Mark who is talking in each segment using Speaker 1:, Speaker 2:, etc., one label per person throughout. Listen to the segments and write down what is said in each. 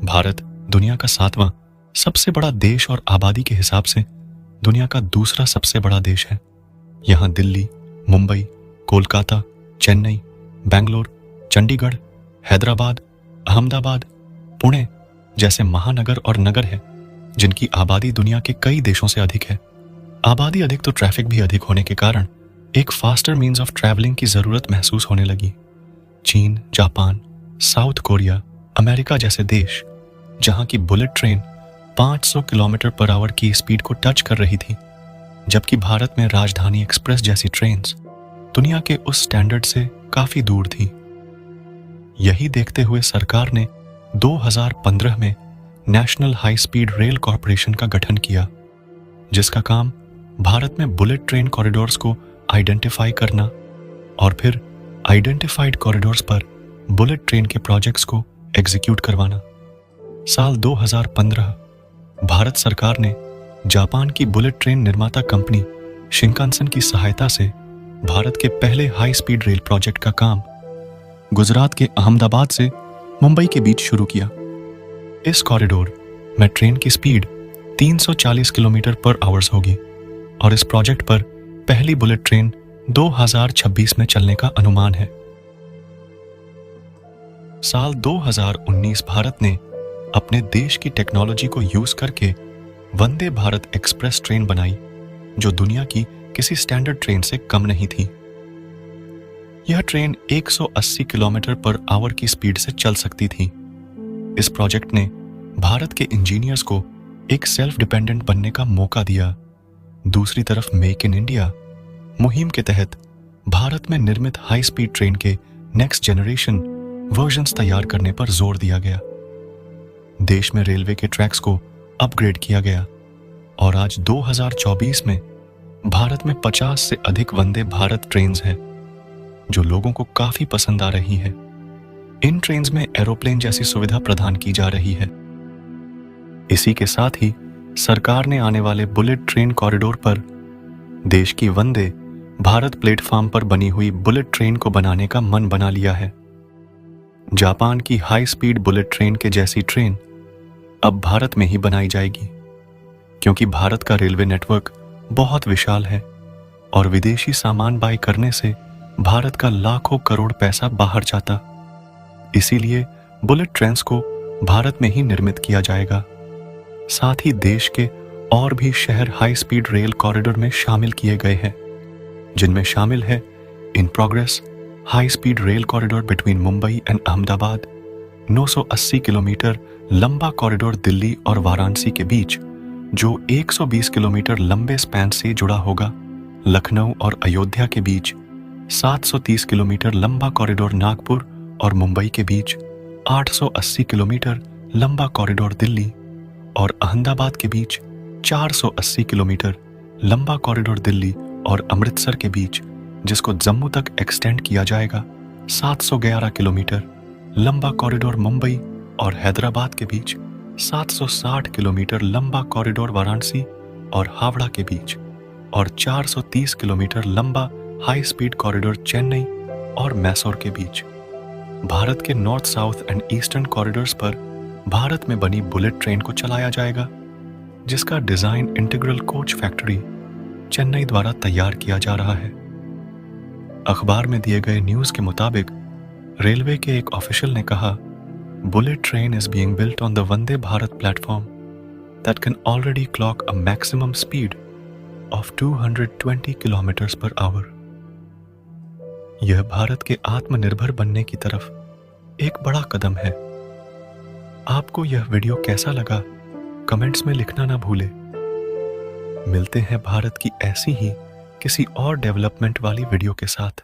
Speaker 1: भारत दुनिया का 7वां सबसे बड़ा देश और आबादी के हिसाब से दुनिया का दूसरा सबसे बड़ा देश है। यहाँ दिल्ली, मुंबई, कोलकाता, चेन्नई, बेंगलोर, चंडीगढ़, हैदराबाद, अहमदाबाद, पुणे जैसे महानगर और नगर हैं जिनकी आबादी दुनिया के कई देशों से अधिक है। आबादी अधिक तो ट्रैफिक भी अधिक होने के कारण एक फास्टर मीन्स ऑफ ट्रैवलिंग की जरूरत महसूस होने लगी। चीन, जापान, साउथ कोरिया, अमेरिका जैसे देश जहां की bullet train 500 kilometre per hour की स्पीड को टच कर रही थी, जबकि भारत में राजधानी एक्सप्रेस जैसी ट्रेन्स दुनिया के उस स्टैंडर्ड से काफी दूर थी। यही देखते हुए सरकार ने 2015 में national high speed rail corporation का गठन किया, जिसका काम भारत में बुलेट ट्रेन कॉरिडोर्स को आइडेंटिफाई करना और फिर आइडेंटिफाइड कॉरिडोर्स पर बुलेट ट्रेन के प्रोजेक्ट्स को एग्जीक्यूट करवाना। साल 2015 भारत सरकार ने जापान की बुलेट ट्रेन निर्माता कंपनी शिंकानसेन की सहायता से भारत के पहले हाई स्पीड रेल प्रोजेक्ट का काम गुजरात के अहमदाबाद से मुंबई के बीच शुरू किया। इस कॉरिडोर में ट्रेन की स्पीड 340 किलोमीटर पर आवर्स होगी और इस प्रोजेक्ट पर पहली बुलेट ट्रेन 2026 में चलने का अनुमान है। साल 2019 भारत ने अपने देश की टेक्नोलॉजी को यूज करके वंदे भारत एक्सप्रेस ट्रेन बनाई, जो दुनिया की किसी स्टैंडर्ड ट्रेन से कम नहीं थी। यह ट्रेन 180 किलोमीटर पर आवर की स्पीड से चल सकती थी। इस प्रोजेक्ट ने भारत के इंजीनियर्स को एक सेल्फ डिपेंडेंट बनने का मौका दिया। दूसरी तरफ मेक इन इंडिया मुहिम के तहत भारत में निर्मित हाई स्पीड ट्रेन के नेक्स्ट जनरेशन वर्जन्स तैयार करने पर जोर दिया गया। देश में रेलवे के ट्रैक्स को अपग्रेड किया गया और आज 2024 में भारत में 50 से अधिक वंदे भारत ट्रेन्स हैं, जो लोगों को काफी पसंद आ रही है। इन ट्रेन्स में एरोप्लेन जैसी सुविधा प्रदान की जा रही है। इसी के साथ ही सरकार ने आने वाले बुलेट ट्रेन कॉरिडोर पर देश की वंदे भारत प्लेटफॉर्म पर बनी हुई बुलेट ट्रेन को बनाने का मन बना लिया है। जापान की हाई स्पीड बुलेट ट्रेन के जैसी ट्रेन अब भारत में ही बनाई जाएगी, क्योंकि भारत का रेलवे नेटवर्क बहुत विशाल है और विदेशी सामान बाय करने से भारत का लाखों करोड़ पैसा बाहर जाता। इसीलिए बुलेट ट्रेन्स को भारत में ही निर्मित किया जाएगा। साथ ही देश के और भी शहर हाई स्पीड रेल कॉरिडोर में शामिल किए गए हैं, जिनमें शामिल है in progress high speed rail corridor between Mumbai and Ahmedabad, 980 kilometre लंबा कॉरिडोर दिल्ली और वाराणसी के बीच, जो 120 किलोमीटर लंबे स्पैन से जुड़ा होगा लखनऊ और अयोध्या के बीच, 730 किलोमीटर लंबा कॉरिडोर नागपुर और मुंबई के बीच, 880 किलोमीटर लंबा कॉरिडोर दिल्ली और अहमदाबाद के बीच, 480 किलोमीटर लंबा कॉरिडोर दिल्ली और अमृतसर के बीच, जिसको जम्मू तक एक्सटेंड किया जाएगा, 711 किलोमीटर लंबा कॉरिडोर मुंबई और हैदराबाद के बीच, 760 किलोमीटर लंबा कॉरिडोर वाराणसी और हावड़ा के बीच और 430 किलोमीटर लंबा हाई स्पीड कॉरिडोर चेन्नई और मैसूर के बीच। भारत के north, south and eastern corridors पर भारत में बनी बुलेट ट्रेन को चलाया जाएगा, जिसका design integral coach factory Chennai द्वारा तैयार किया जा रहा है। अखबार में दिए गए न्यूज के मुताबिक रेलवे के एक ऑफिशियल ने कहा, bullet train is being built on the Vande Bharat platform that can already clock a maximum speed of 220 kilometres per hour. यह भारत के आत्मनिर्भर बनने की तरफ एक बड़ा कदम है। आपको यह वीडियो कैसा लगा, कमेंट्स में लिखना ना भूले। मिलते हैं भारत की ऐसी ही किसी और डेवलपमेंट वाली वीडियो के साथ।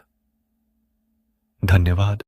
Speaker 1: धन्यवाद।